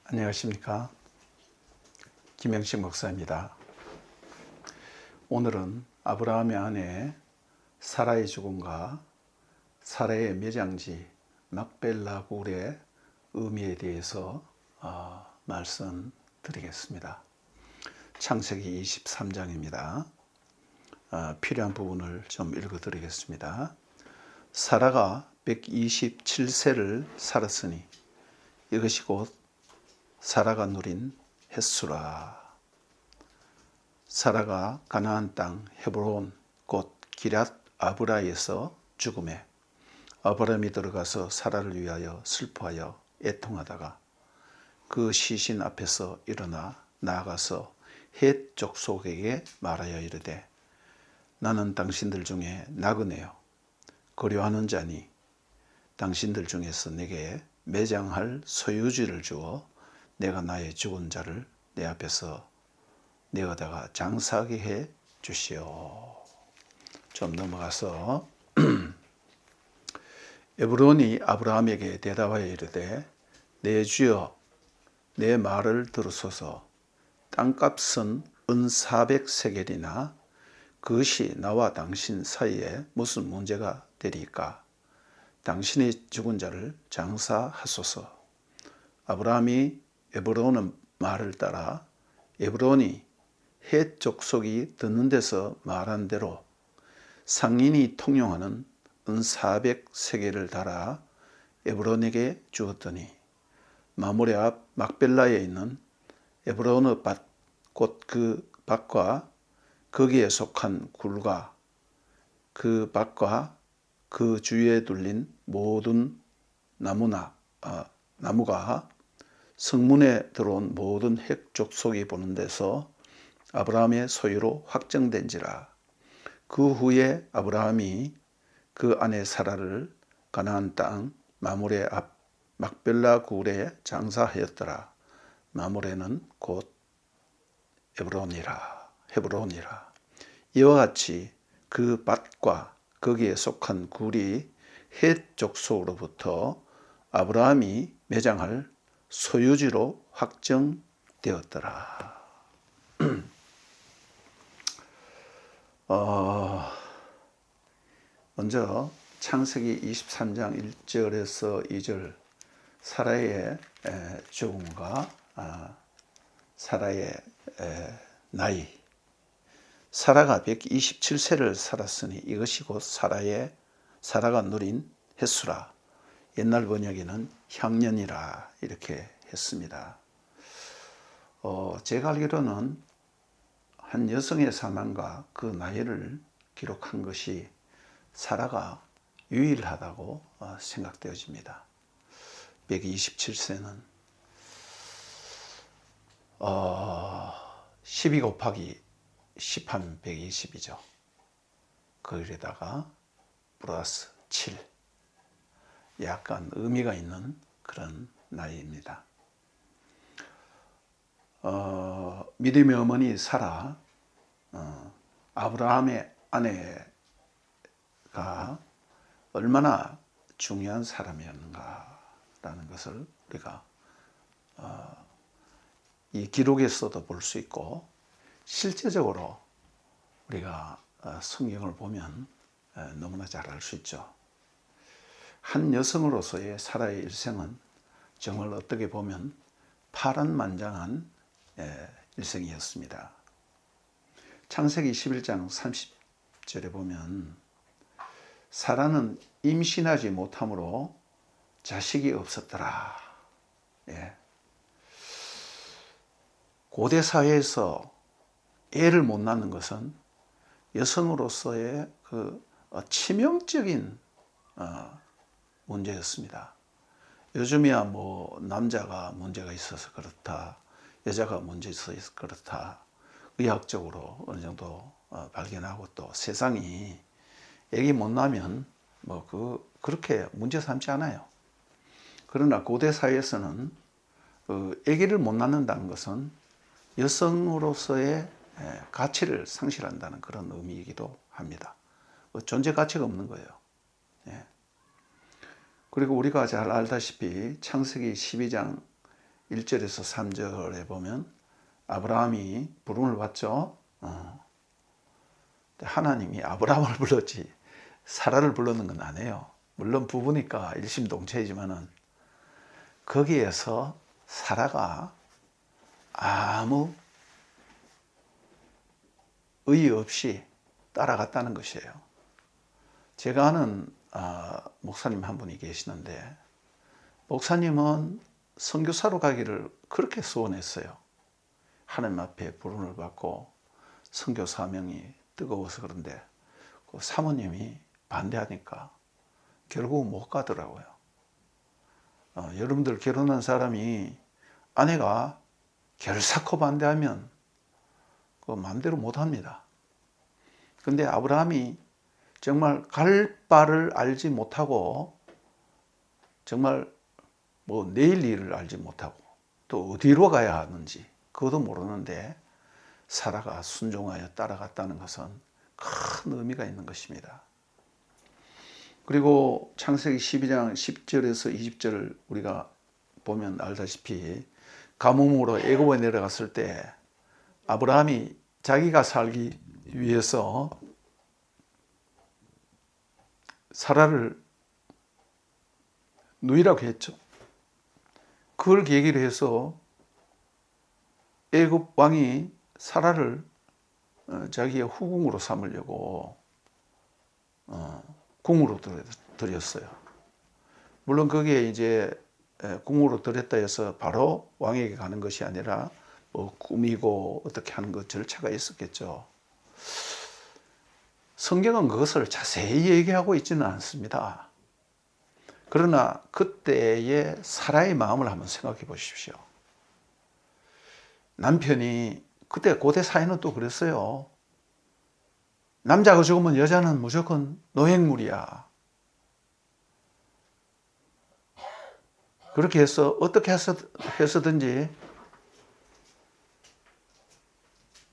안녕하십니까. 김영식 목사입니다. 오늘은 아브라함의 아내 사라의 죽음과 사라의 매장지 막벨라 굴의 의미에 대해서 말씀드리겠습니다. 창세기 23장입니다. 필요한 부분을 좀 읽어드리겠습니다. 사라가 127세를 살았으니 이것이 곧 사라가 누린 햇수라. 사라가 가나안 땅 헤브론 곧 기럇 아브라에서 죽음에 아브라함이 들어가서 사라를 위하여 슬퍼하여 애통하다가 그 시신 앞에서 일어나 나아가서 헷 족속에게 말하여 이르되 나는 당신들 중에 나그네요 거류하는 자니 당신들 중에서 내게 매장할 소유지를 주어 내가 나의 죽은 자를 내 앞에서 내어다가 장사하게 해 주시오. 좀 넘어가서 에브론이 아브라함에게 대답하여 이르되 내 주여 내 말을 들으소서. 땅값은 은 400세겔이나 그것이 나와 당신 사이에 무슨 문제가 되리까? 당신의 죽은 자를 장사하소서. 아브라함이 에브론의 말을 따라 에브론이 헷 족속이 듣는 데서 말한 대로 상인이 통용하는 은 400세겔을 달아 에브론에게 주었더니 마므레 앞 막벨라에 있는 에브론의 밭 곧 그 밭과 거기에 속한 굴과 그 밭과 그 주위에 둘린 모든 나무가 성문에 들어온 모든 헷 족속이 보는 데서 아브라함의 소유로 확정된지라. 그 후에 아브라함이 그 아내 사라를 가나안 땅 마므레 앞 막벨라 굴에 장사하였더라. 마므레는 곧 헤브론이라. 이와 같이 그 밭과 거기에 속한 굴이 헷 족속으로부터 아브라함이 매장할 소유지로 확정되었더라. 먼저 창세기 23장 1절에서 2절 사라의 죽음과 사라의 나이. 사라가 127세를 살았으니 이것이 곧 사라가 누린 햇수라. 옛날 번역에는 향년이라 이렇게 했습니다. 제가 알기로는 한 여성의 사망과 그 나이를 기록한 것이 사라가 유일하다고 생각되어집니다. 127세는 12 곱하기 10 하면 120이죠. 거기에다가 플러스 7. 약간 의미가 있는 그런 나이입니다. 믿음의 어머니 사라, 아브라함의 아내가 얼마나 중요한 사람이었는가라는 것을 우리가 이 기록에서도 볼 수 있고 실제적으로 우리가 성경을 보면 너무나 잘 알 수 있죠. 한 여성으로서의 사라의 일생은 정말 어떻게 보면 파란만장한 일생이었습니다. 창세기 11장 30절에 보면 사라는 임신하지 못함으로 자식이 없었더라. 고대 사회에서 애를 못 낳는 것은 여성으로서의 그 치명적인 문제였습니다. 요즘이야 뭐 남자가 문제가 있어서 그렇다, 여자가 문제 있어서 그렇다, 의학적으로 어느 정도 발견하고 또 세상이 애기 못 낳으면 뭐 그렇게 문제 삼지 않아요. 그러나 고대 사회에서는 애기를 못 낳는다는 것은 여성으로서의 가치를 상실한다는 그런 의미이기도 합니다. 존재 가치가 없는 거예요. 그리고 우리가 잘 알다시피 창세기 12장 1절에서 3절에 보면 아브라함이 부름을 받죠. 하나님이 아브라함을 불렀지 사라를 불렀는 건 아니에요. 물론 부부니까 일심동체이지만은 거기에서 사라가 아무 의의 없이 따라갔다는 것이에요. 제가 아는 목사님 한 분이 계시는데 목사님은 선교사로 가기를 그렇게 소원했어요. 하나님 앞에 부름을 받고 선교 사명이 뜨거워서. 그런데 그 사모님이 반대하니까 결국 못 가더라고요. 여러분들 결혼한 사람이 아내가 결사코 반대하면 그 마음대로 못 합니다. 근데 아브라함이 정말 갈 바를 알지 못하고 정말 뭐 내일 일을 알지 못하고 또 어디로 가야 하는지 그것도 모르는데 사라가 순종하여 따라갔다는 것은 큰 의미가 있는 것입니다. 그리고 창세기 12장 10절에서 20절을 우리가 보면 알다시피 가뭄으로 애굽에 내려갔을 때 아브라함이 자기가 살기 위해서 사라를 누이라고 했죠. 그걸 계기로 해서 애굽 왕이 사라를 자기의 후궁으로 삼으려고 궁으로 들였어요. 물론 거기에 이제 궁으로 들였다 해서 바로 왕에게 가는 것이 아니라 뭐 꾸미고 어떻게 하는 것 절차가 있었겠죠. 성경은 그것을 자세히 얘기하고 있지는 않습니다. 그러나 그때의 사라의 마음을 한번 생각해 보십시오. 남편이 그때 고대 사회는 또 그랬어요. 남자가 죽으면 여자는 무조건 노획물이야. 그렇게 해서 어떻게 해서든지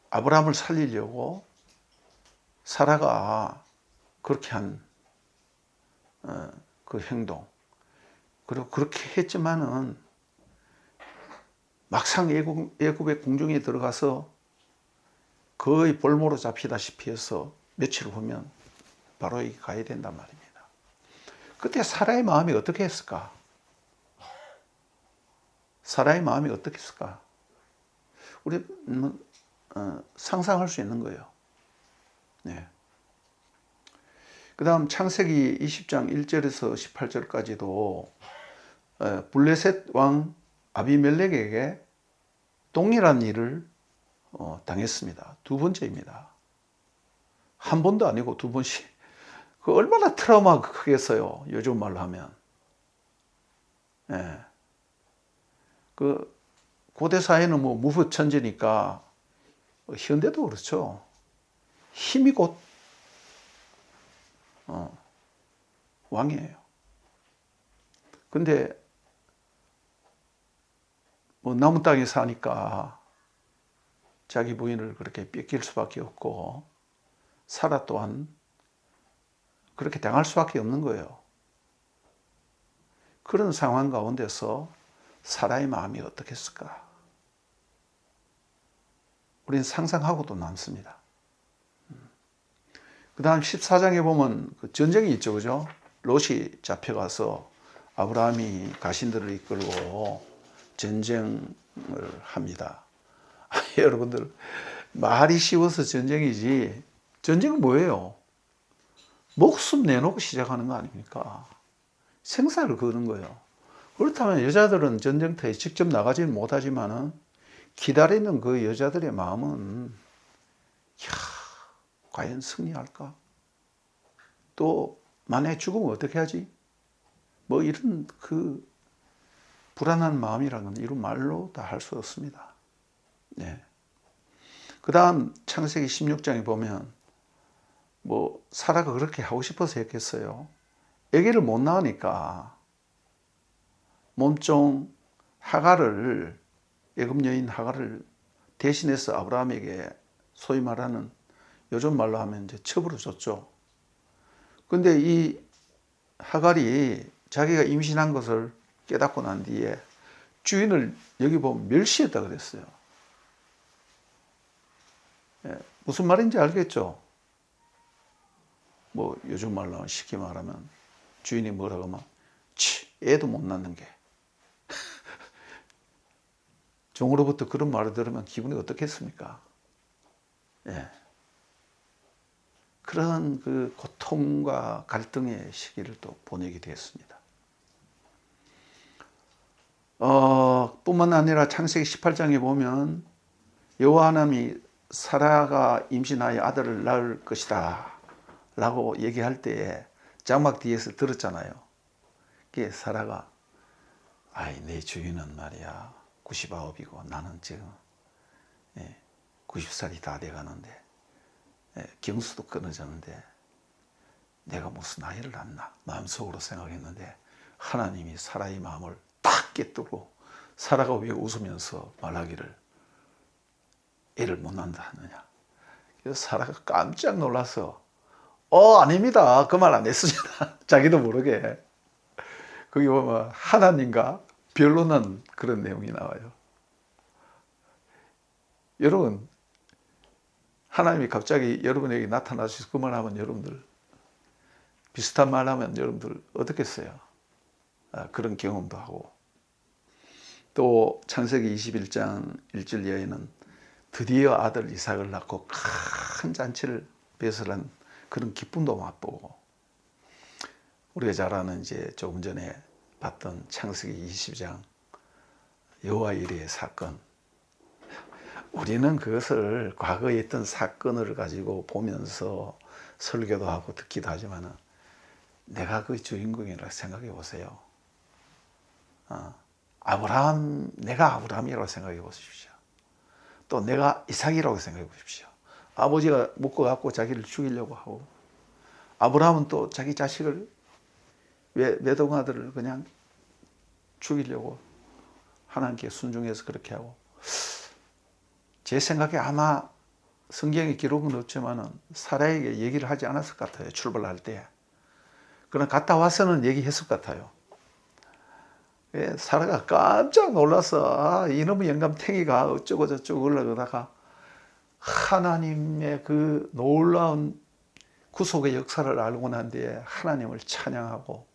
아브라함을 살리려고 사라가 그렇게 한 그 행동, 그리고 그렇게 했지만은 막상 애굽의 궁중에 들어가서 거의 볼모로 잡히다시피 해서 며칠 후면 바로 가야 된단 말입니다. 그때 사라의 마음이 어떻게 했을까? 사라의 마음이 어떻게 했을까? 우리는 상상할 수 있는 거예요. 네. 그 다음 창세기 20장 1절에서 18절까지도 블레셋 왕 아비멜렉에게 동일한 일을 당했습니다. 두 번째입니다. 한 번도 아니고 두 번씩. 그 얼마나 트라우마가 크겠어요. 요즘 말로 하면. 예. 그 고대 사회는 뭐 무후천지니까 현대도 그렇죠. 힘이 곧 왕이에요. 근데 뭐 남은 땅에 사니까 자기 부인을 그렇게 뺏길 수밖에 없고 사라 또한 그렇게 당할 수밖에 없는 거예요. 그런 상황 가운데서 사라의 마음이 어떻겠을까? 우리는 상상하고도 남습니다. 그 다음 14장에 보면 그 전쟁이 있죠, 그죠? 롯이 잡혀가서 아브라함이 가신들을 이끌고 전쟁을 합니다. 여러분들, 말이 쉬워서 전쟁이지, 전쟁은 뭐예요? 목숨 내놓고 시작하는 거 아닙니까? 생사를 거는 거예요. 그렇다면 여자들은 전쟁터에 직접 나가지는 못하지만은 기다리는 그 여자들의 마음은, 과연 승리할까? 또 만약에 죽으면 어떻게 하지? 뭐 이런 그 불안한 마음이라는 건 이런 말로 다 할 수 없습니다. 네. 그 다음 창세기 16장에 보면 뭐 사라가 그렇게 하고 싶어서 했겠어요. 아기를 못 낳으니까 몸종 하갈을, 애굽 여인 하갈을 대신해서 아브라함에게 소위 말하는 요즘 말로 하면 이제 첩으로 줬죠. 근데 이 하갈이 자기가 임신한 것을 깨닫고 난 뒤에 주인을 여기 보면 멸시했다 그랬어요. 예, 무슨 말인지 알겠죠? 뭐 요즘 말로 쉽게 말하면 주인이 뭐라고 하면 애도 못 낳는 게 종으로부터 그런 말을 들으면 기분이 어떻겠습니까? 예. 그런 그 고통과 갈등의 시기를 또 보내게 되었습니다. 뿐만 아니라 창세기 18장에 보면 여호와 하나님이 사라가 임신하여 아들을 낳을 것이다 라고 얘기할 때에 장막 뒤에서 들었잖아요. 그게 사라가 내 주인은 말이야 99이고 나는 지금 90살이 다 돼가는데 경수도 끊어졌는데 내가 무슨 아이를 낳나 마음속으로 생각했는데 하나님이 사라의 마음을 딱 깨뜨고 사라가 왜 웃으면서 말하기를 애를 못 낳는다 하느냐. 그래서 사라가 깜짝 놀라서 아닙니다. 그 말 안 했습니다. 자기도 모르게. 거기 보면 하나님과 변론한 그런 내용이 나와요. 여러분, 하나님이 갑자기 여러분에게 나타나셔서 그 말 하면 여러분들 비슷한 말 하면 여러분들 어떻겠어요? 그런 경험도 하고 또 창세기 21장 1절 이하에는 드디어 아들 이삭을 낳고 큰 잔치를 배설한 그런 기쁨도 맛보고 우리가 잘 아는 이제 조금 전에 봤던 창세기 20장 여호와 이레의 사건 우리는 그것을 과거에 있던 사건을 가지고 보면서 설교도 하고 듣기도 하지만 내가 그 주인공이라고 생각해 보세요. 내가 아브라함이라고 생각해 보십시오. 또 내가 이삭이라고 생각해 보십시오. 아버지가 묶어갖고 자기를 죽이려고 하고 아브라함은 또 자기 자식을 외동아들을 그냥 죽이려고 하나님께 순종해서 그렇게 하고 제 생각에 아마 성경에 기록은 없지만 사라에게 얘기를 하지 않았을 것 같아요. 출발할 때. 그러나 갔다 와서는 얘기했을 것 같아요. 사라가 깜짝 놀라서 이놈의 영감탱이가 어쩌고 저쩌고 올라가다가 하나님의 그 놀라운 구속의 역사를 알고 난 뒤에 하나님을 찬양하고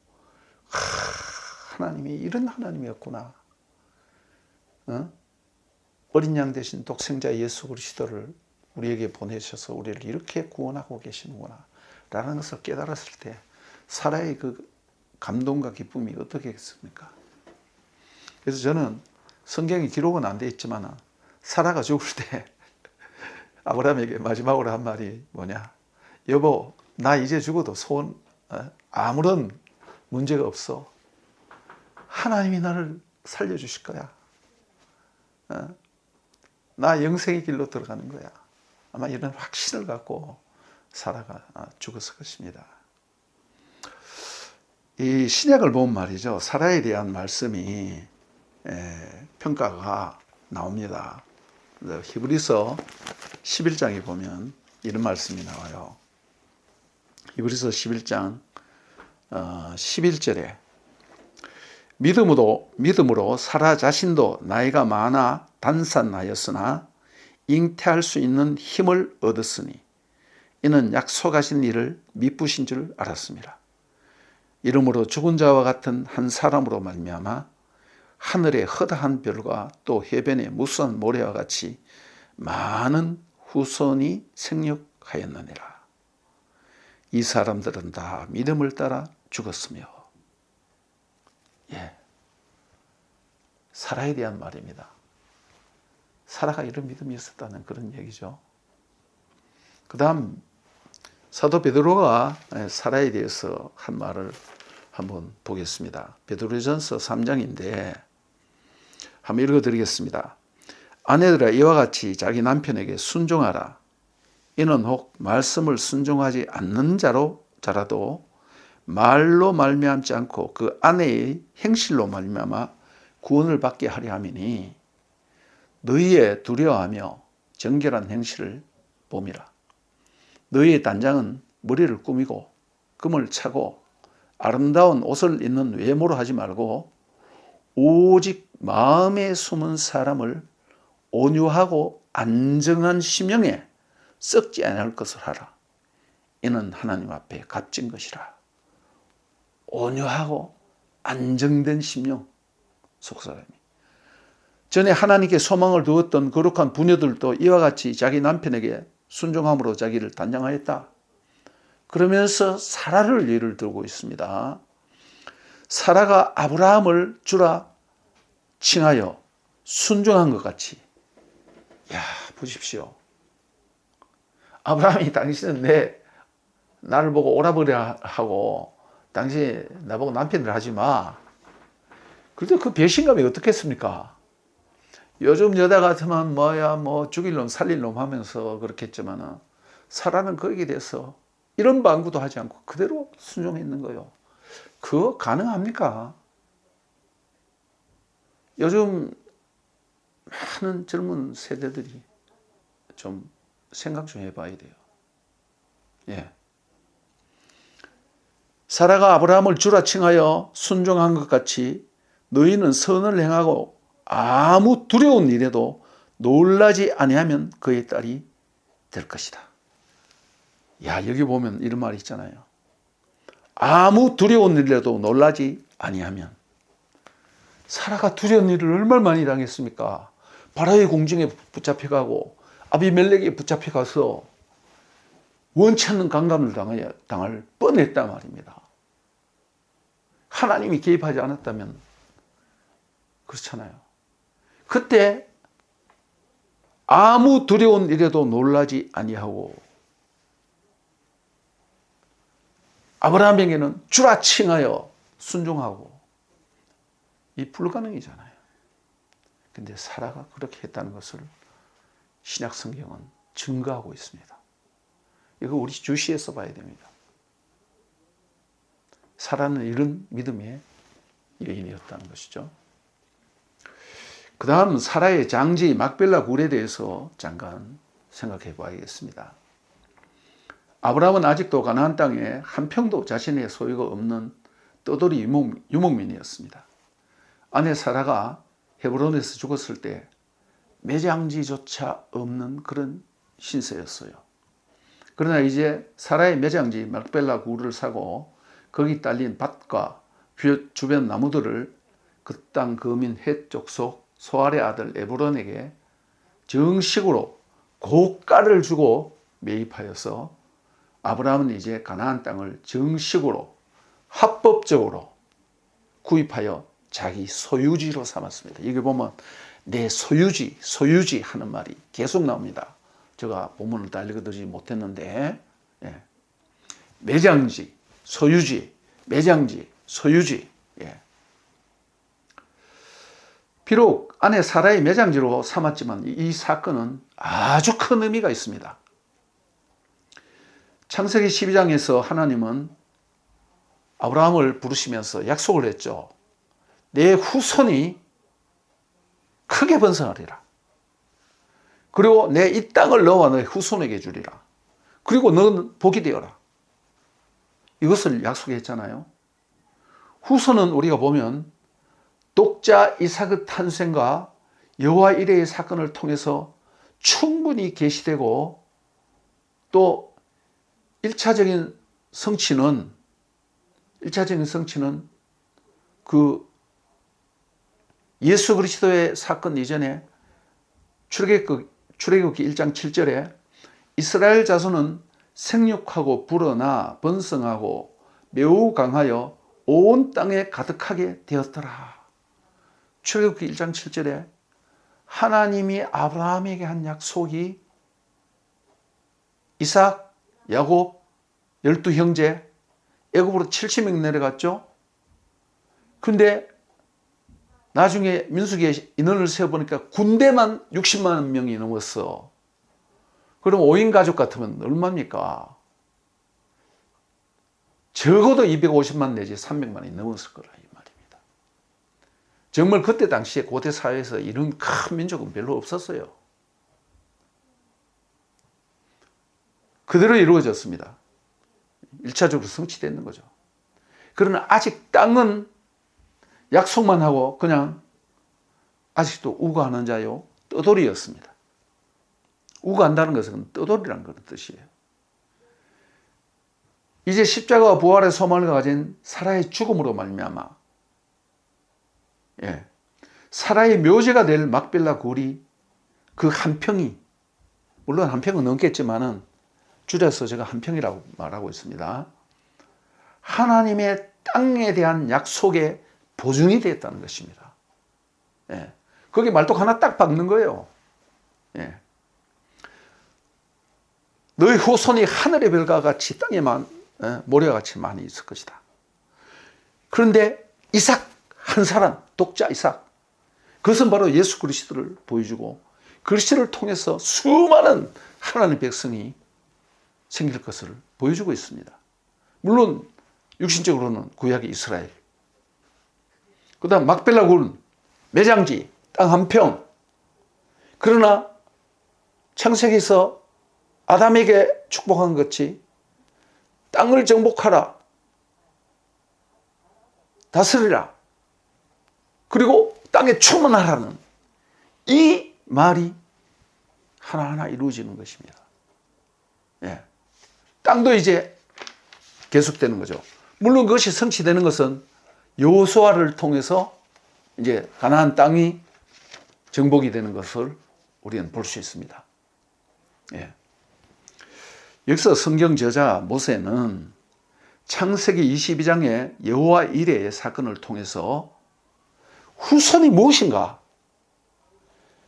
하나님이 이런 하나님이었구나. 어린 양 대신 독생자 예수 그리스도를 우리에게 보내셔서 우리를 이렇게 구원하고 계시는구나 라는 것을 깨달았을 때 사라의 그 감동과 기쁨이 어떻겠습니까? 그래서 저는 성경에 기록은 안 돼 있지만 사라가 죽을 때 아브라함에게 마지막으로 한 말이 뭐냐? 여보, 나 이제 죽어도 아무런 문제가 없어. 하나님이 나를 살려주실 거야. 나 영생의 길로 들어가는 거야. 아마 이런 확신을 갖고 사라가 죽었을 것입니다. 이 신약을 보면 말이죠. 사라에 대한 말씀이 평가가 나옵니다. 히브리서 11장에 보면 이런 말씀이 나와요. 히브리서 11장 11절에 믿음으로 사라 자신도 나이가 많아 단산하였으나 잉태할 수 있는 힘을 얻었으니 이는 약속하신 일을 미쁘신 줄 알았습니다. 이러므로 죽은 자와 같은 한 사람으로 말미암아 하늘의 허다한 별과 또 해변의 무수한 모래와 같이 많은 후손이 생육하였느니라. 이 사람들은 다 믿음을 따라 죽었으며 사라에 대한 말입니다. 사라가 이런 믿음이 있었다는 그런 얘기죠. 그 다음 사도 베드로가 사라에 대해서 한 말을 한번 보겠습니다. 베드로전서 3장인데 한번 읽어드리겠습니다. 아내들아 이와 같이 자기 남편에게 순종하라. 이는 혹 말씀을 순종하지 않는 자라도 말로 말미암지 않고 그 아내의 행실로 말미암아 구원을 받게 하려 함이니 너희의 두려워하며 정결한 행실을 봄이라. 너희의 단장은 머리를 꾸미고 금을 차고 아름다운 옷을 입는 외모로 하지 말고 오직 마음에 숨은 사람을 온유하고 안정한 심령에 썩지 않을 것을 하라. 이는 하나님 앞에 값진 것이라. 온유하고 안정된 심령, 속사람이. 전에 하나님께 소망을 두었던 거룩한 부녀들도 이와 같이 자기 남편에게 순종함으로 자기를 단장하였다. 그러면서 사라를 예를 들고 있습니다. 사라가 아브라함을 주라 칭하여 순종한 것 같이. 야, 보십시오. 아브라함이 당신은 나를 보고 오라버려 하고 당신 나보고 남편을 하지 마. 그래도 그 배신감이 어떻겠습니까? 요즘 여자 같으면 죽일 놈 살릴 놈 하면서 그렇겠지만 사라는 거기에 대해서 이런 방구도 하지 않고 그대로 순종했는 거예요. 그거 가능합니까? 요즘 많은 젊은 세대들이 좀 생각 좀 해봐야 돼요. 예. 사라가 아브라함을 주라 칭하여 순종한 것 같이 너희는 선을 행하고 아무 두려운 일에도 놀라지 아니하면 그의 딸이 될 것이다. 야, 여기 보면 이런 말이 있잖아요. 아무 두려운 일에도 놀라지 아니하면. 사라가 두려운 일을 얼마나 많이 당했습니까? 바로의 궁정에 붙잡혀가고 아비멜렉에 붙잡혀가서 원치 않는 강간을 당할 뻔했단 말입니다. 하나님이 개입하지 않았다면 그렇잖아요. 그때 아무 두려운 일에도 놀라지 아니하고 아브라함에게는 주라 칭하여 순종하고 이 불가능이잖아요. 근데 사라가 그렇게 했다는 것을 신약 성경은 증거하고 있습니다. 이거 우리 주시해서 봐야 됩니다. 사라는 이런 믿음의 여인이었다는 것이죠. 그 다음 사라의 장지 막벨라 굴에 대해서 잠깐 생각해 봐야겠습니다. 아브라함은 아직도 가나안 땅에 한 평도 자신의 소유가 없는 떠돌이 유목민이었습니다. 아내 사라가 헤브론에서 죽었을 때 매장지조차 없는 그런 신세였어요. 그러나 이제 사라의 매장지 막벨라 굴을 사고 거기 딸린 밭과 주변 나무들을 그 땅 거민 헷 족속 소알의 아들 에브론에게 정식으로 고가를 주고 매입하여서 아브라함은 이제 가나안 땅을 정식으로 합법적으로 구입하여 자기 소유지로 삼았습니다. 이게 보면 내 소유지 하는 말이 계속 나옵니다. 제가 본문을 다 읽어드리지 못했는데 매장지, 소유지, 매장지, 소유지. 비록 아내 사라의 매장지로 삼았지만 이 사건은 아주 큰 의미가 있습니다. 창세기 12장에서 하나님은 아브라함을 부르시면서 약속을 했죠. 내 후손이 크게 번성하리라. 그리고 내 이 땅을 너와 너의 후손에게 주리라. 그리고 너는 복이 되어라. 이것을 약속했잖아요. 후손은 우리가 보면 독자 이삭의 탄생과 여호와 이레의 사건을 통해서 충분히 계시되고 또 1차적인 성취는 그 예수 그리스도의 사건 이전에 출애굽기 1장 7절에 이스라엘 자손은 생육하고 불어나 번성하고 매우 강하여 온 땅에 가득하게 되었더라. 출애굽기 1장 7절에 하나님이 아브라함에게 한 약속이 이삭, 야곱, 12형제, 애굽으로 70명 내려갔죠. 근데 나중에 민수기에 인원을 세어보니까 군대만 60만 명이 넘었어. 그럼 5인 가족 같으면 얼마입니까? 적어도 250만 내지 300만이 넘었을 거라 이 말입니다. 정말 그때 당시에 고대 사회에서 이런 큰 민족은 별로 없었어요. 그대로 이루어졌습니다. 1차적으로 성취되는 거죠. 그러나 아직 땅은 약속만 하고 그냥 아직도 우고하는 자요 떠돌이였습니다. 우고한다는 것은 떠돌이라는 그런 뜻이에요. 이제 십자가와 부활의 소망을 가진 사라의 죽음으로 말미암아 사라의 묘제가 될 막벨라 굴이 그 한 평이, 물론 한 평은 넘겠지만은 줄여서 제가 한 평이라고 말하고 있습니다. 하나님의 땅에 대한 약속의 보증이 되었다는 것입니다. 거기 말뚝 하나 딱 박는 거예요. 너희 후손이 하늘의 별과 같이 땅에만 모래같이 많이 있을 것이다. 그런데 이삭 한 사람, 독자 이삭, 그것은 바로 예수 그리스도를 보여주고 그리스도를 통해서 수많은 하나님의 백성이 생길 것을 보여주고 있습니다. 물론 육신적으로는 구약의 이스라엘, 그 다음 막벨라 굴, 매장지, 땅 한 평. 그러나 창세기에서 아담에게 축복한 것 같이 땅을 정복하라, 다스리라, 그리고 땅에 충만하라는 이 말이 하나하나 이루어지는 것입니다. 땅도 이제 계속되는 거죠. 물론 그것이 성취되는 것은 여호수아를 통해서 이제 가나안 땅이 정복이 되는 것을 우리는 볼 수 있습니다. 여기서 성경 저자 모세는 창세기 22장의 여호와 이레의 사건을 통해서 후손이 무엇인가,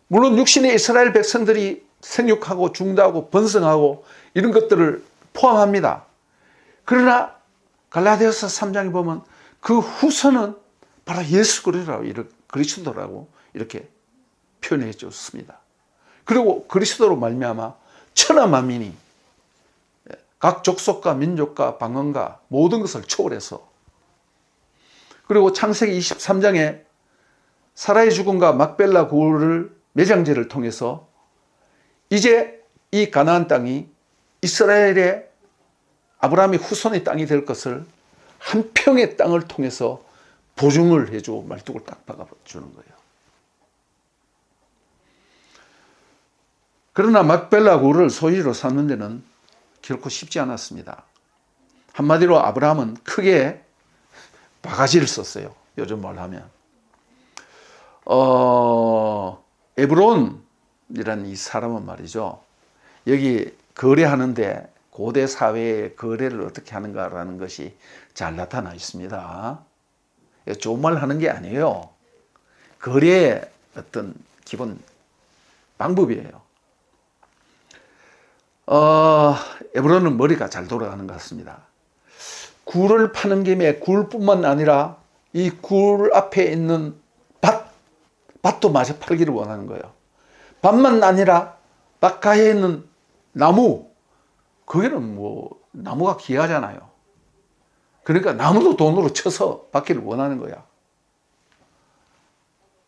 물론 육신의 이스라엘 백성들이 생육하고 중다하고 번성하고 이런 것들을 포함합니다. 그러나 갈라디아서 3장에 보면 그 후손은 바로 예수 그리스도라고 이렇게 표현해 줬습니다. 그리고 그리스도로 말미암아 천하 만민이 각 족속과 민족과 방언과 모든 것을 초월해서, 그리고 창세기 23장에 사라의 죽음과 막벨라 굴을 매장제를 통해서 이제 이 가나안 땅이 이스라엘의 아브라함의 후손의 땅이 될 것을 한 평의 땅을 통해서 보증을 해주고 말뚝을 딱 박아주는 거예요. 그러나 막벨라 굴을 소유로 삼는 데는 결코 쉽지 않았습니다. 한마디로 아브라함은 크게 바가지를 썼어요. 요즘 말로 하면. 에브론이라는 이 사람은 말이죠. 여기 거래하는데 고대 사회의 거래를 어떻게 하는가라는 것이 잘 나타나 있습니다. 좋은 말 하는 게 아니에요. 거래의 어떤 기본 방법이에요. 에브론은 머리가 잘 돌아가는 것 같습니다. 굴을 파는 김에 굴뿐만 아니라 이 굴 앞에 있는 밭도 마저 팔기를 원하는 거예요. 밭만 아니라 밭가에 있는 나무, 거기는 뭐 나무가 귀하잖아요. 그러니까 나무도 돈으로 쳐서 받기를 원하는 거야.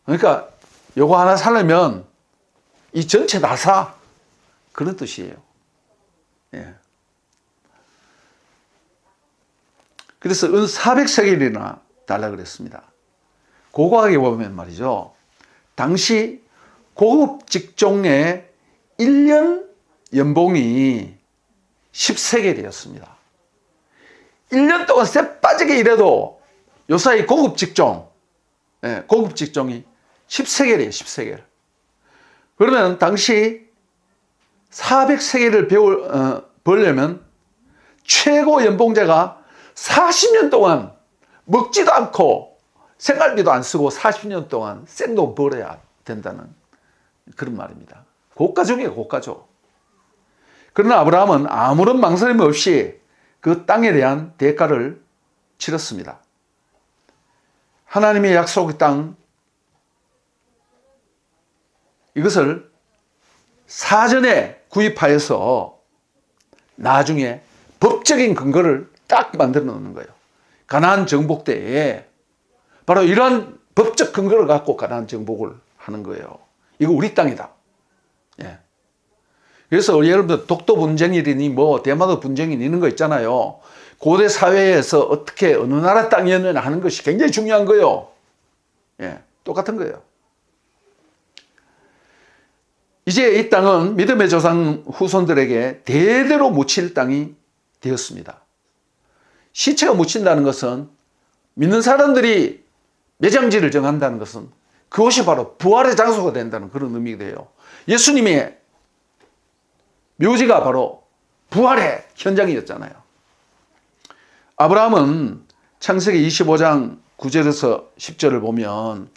그러니까 요거 하나 사려면 이 전체 다 사, 그런 뜻이에요. 그래서 은 400세겔이나 달라 그랬습니다. 고고하게 보면 말이죠, 당시 고급 직종의 1년 연봉이 10세겔이었습니다. 1년 동안 쎄 빠지게 일해도 요사이 고급 직종이 10세겔이에요. 10세겔. 그러면 당시 400세겔을 벌려면 최고 연봉자가 40년 동안 먹지도 않고 생활비도 안 쓰고 40년 동안 생돈 벌어야 된다는 그런 말입니다. 고가종이에요, 고가종. 그러나 아브라함은 아무런 망설임 없이 그 땅에 대한 대가를 치렀습니다. 하나님의 약속의 땅, 이것을 사전에 구입하여서 나중에 법적인 근거를 딱 만들어 놓는 거예요. 가나안 정복 때에 바로 이러한 법적 근거를 갖고 가나안 정복을 하는 거예요. 이거 우리 땅이다. 그래서 여러분들 독도 분쟁이니 뭐 대마도 분쟁이 있는 거 있잖아요. 고대 사회에서 어떻게 어느 나라 땅이었느냐 하는 것이 굉장히 중요한 거예요. 예, 똑같은 거예요. 이제 이 땅은 믿음의 조상 후손들에게 대대로 묻힐 땅이 되었습니다. 시체가 묻힌다는 것은, 믿는 사람들이 매장지를 정한다는 것은 그것이 바로 부활의 장소가 된다는 그런 의미가 돼요. 예수님의 묘지가 바로 부활의 현장이었잖아요. 아브라함은 창세기 25장 9절에서 10절을 보면,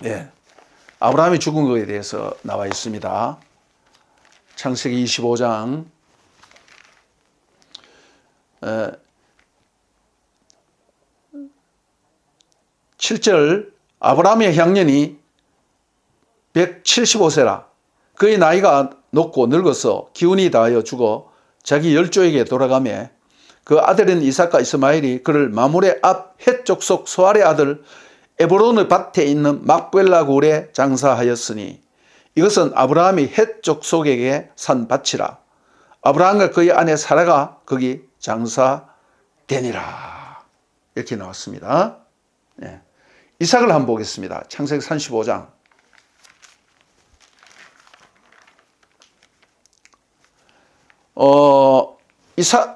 예, 아브라함이 죽은 것에 대해서 나와 있습니다. 창세기 25장 7절, 아브라함의 향년이 175세라. 그의 나이가 높고 늙어서 기운이 다하여 죽어 자기 열조에게 돌아가매 그 아들인 이삭과 이스마엘이 그를 마므레 앞 헷 족속 소알의 아들 에브론의 밭에 있는 막벨라 굴에 장사하였으니 이것은 아브라함이 헷 족속에게 산 밭이라. 아브라함과 그의 아내 사라가 거기 장사되니라. 이렇게 나왔습니다. 네. 이삭을 한번 보겠습니다. 창세기 35장.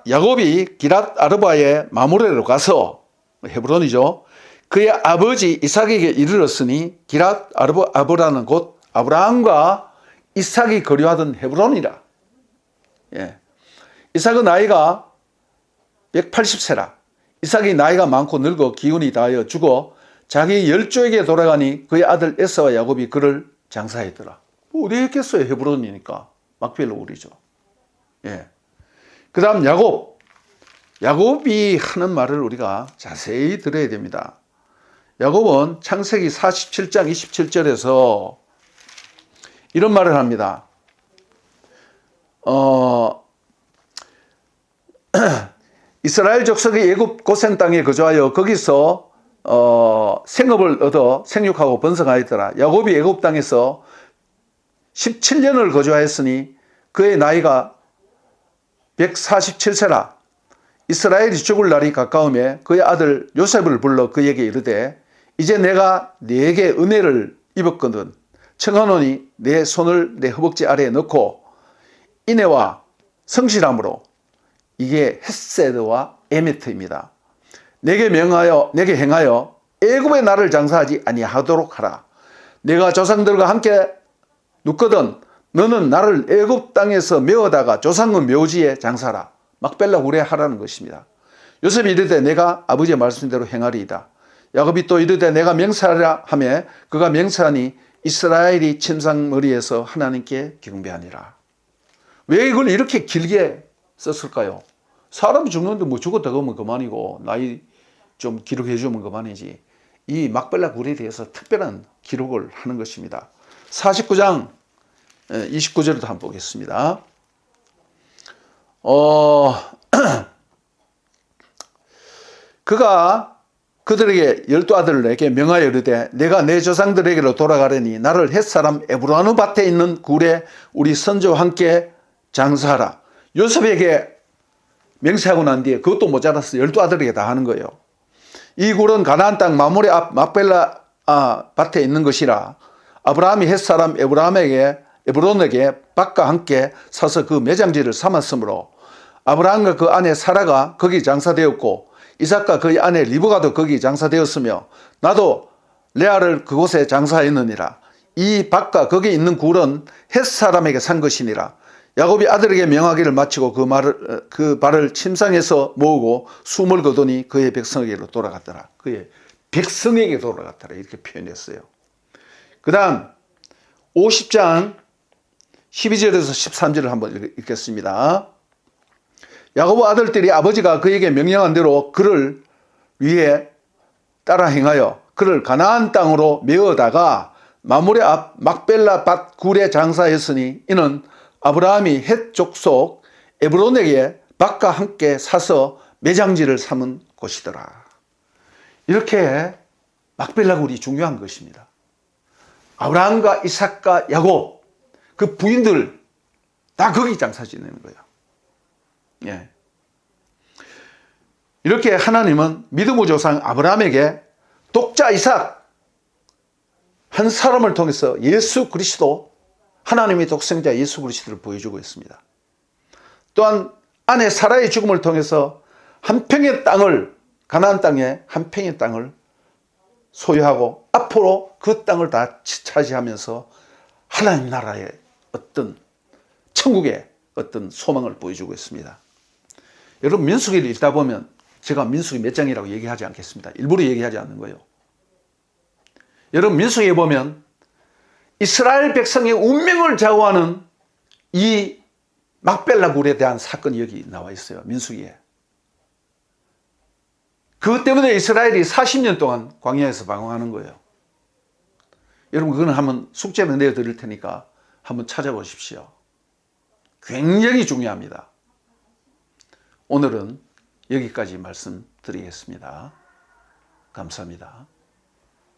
야곱이 기랏 아르바의 마므레로 가서, 헤브론이죠, 그의 아버지 이삭에게 이르렀으니 기랏 아르바라는 곳 아브라함과 이삭이 거류하던 헤브론이라. 예. 이삭의 나이가 180세라. 이삭이 나이가 많고 늙어 기운이 다하여 죽어 자기 열조에게 돌아가니 그의 아들 에사와 야곱이 그를 장사했더라. 뭐 어디 있겠어요? 헤브론이니까. 막벨라 굴이죠. 예. 그 다음 야곱이 하는 말을 우리가 자세히 들어야 됩니다. 야곱은 창세기 47장 27절에서 이런 말을 합니다. 이스라엘 족속이 애굽 고센 땅에 거주하여 거기서 생업을 얻어 생육하고 번성하였더라. 야곱이 애굽 땅에서 17년을 거주하였으니 그의 나이가 147세라. 이스라엘이 죽을 날이 가까우매 그의 아들 요셉을 불러 그에게 이르되 이제 내가 네게 은혜를 입었거든 청하노니 내 손을 내 허벅지 아래에 넣고 인애와 성실함으로, 이게 헷세드와 에메트입니다. 내게 행하여 애굽의 나를 장사하지 아니하도록 하라. 내가 조상들과 함께 눕거든 너는 나를 애굽 땅에서 메어다가 조상의 묘지에 장사하라. 막벨라 굴에 하라는 것입니다. 요셉이 이르되 내가 아버지의 말씀대로 행하리이다. 야곱이 또 이르되 내가 명세하라 하며 그가 명세하니 이스라엘이 침상머리에서 하나님께 경배하니라. 왜 이걸 이렇게 길게 썼을까요? 사람이 죽는데 뭐 죽었다 그러면 그만이고 나이 좀 기록해 주면 그만이지. 이 막벨라 굴에 대해서 특별한 기록을 하는 것입니다. 49장 29절도 한번 보겠습니다. 그가 그들에게 12아들에게 명하여 이르되 내가 내 조상들에게로 돌아가려니 나를 헷사람 에브라는 밭에 있는 굴에 우리 선조와 함께 장사하라. 요셉에게 명세하고 난 뒤에 그것도 모자라서 12아들에게 다 하는 거예요. 이 굴은 가나안 땅 마므레 앞 막벨라 밭에 있는 것이라. 아브라함이 헷사람 에브론에게 밭과 함께 사서 그 매장지를 삼았으므로 아브라함과 그 아내 사라가 거기 장사되었고 이삭과 그의 아내 리브가도 거기 장사되었으며 나도 레아를 그곳에 장사했느니라. 이 밭과 거기 있는 굴은 헷사람에게 산 것이니라. 야곱이 아들에게 명하기를 마치고 그 발을 침상에서 모으고 숨을 거두니 그의 백성에게로 돌아갔더라. 그의 백성에게 돌아갔더라. 이렇게 표현했어요. 그 다음 50장 12절에서 13절을 한번 읽겠습니다. 야곱 아들들이 아버지가 그에게 명령한 대로 그를 위해 따라 행하여 그를 가나안 땅으로 메어다가 마므레 앞 막벨라 밭 굴에 장사했으니 이는 아브라함이 헷 족속 에브론에게 밭과 함께 사서 매장지를 삼은 곳이더라. 이렇게 막벨라 굴이 중요한 것입니다. 아브라함과 이삭과 야곱 그 부인들 다 거기 장사 지내는 거예요. 예. 이렇게 하나님은 믿음의 조상 아브라함에게 독자 이삭, 한 사람을 통해서 예수 그리스도, 하나님의 독생자 예수 그리스도를 보여주고 있습니다. 또한 아내 사라의 죽음을 통해서 한 평의 땅을, 가나안 땅에 한 평의 땅을 소유하고 앞으로 그 땅을 다 차지하면서 하나님 나라의 어떤 천국의 어떤 소망을 보여주고 있습니다. 여러분, 민수기를 읽다 보면 제가 민수기 몇 장이라고 얘기하지 않겠습니다. 일부러 얘기하지 않는 거예요. 여러분, 민수기에 보면 이스라엘 백성의 운명을 좌우하는 이 막벨라 굴에 대한 사건이 여기 나와 있어요. 민수기에. 그것 때문에 이스라엘이 40년 동안 광야에서 방황하는 거예요. 여러분, 그건 한번 숙제로 내어드릴 테니까 한번 찾아보십시오. 굉장히 중요합니다. 오늘은 여기까지 말씀드리겠습니다. 감사합니다.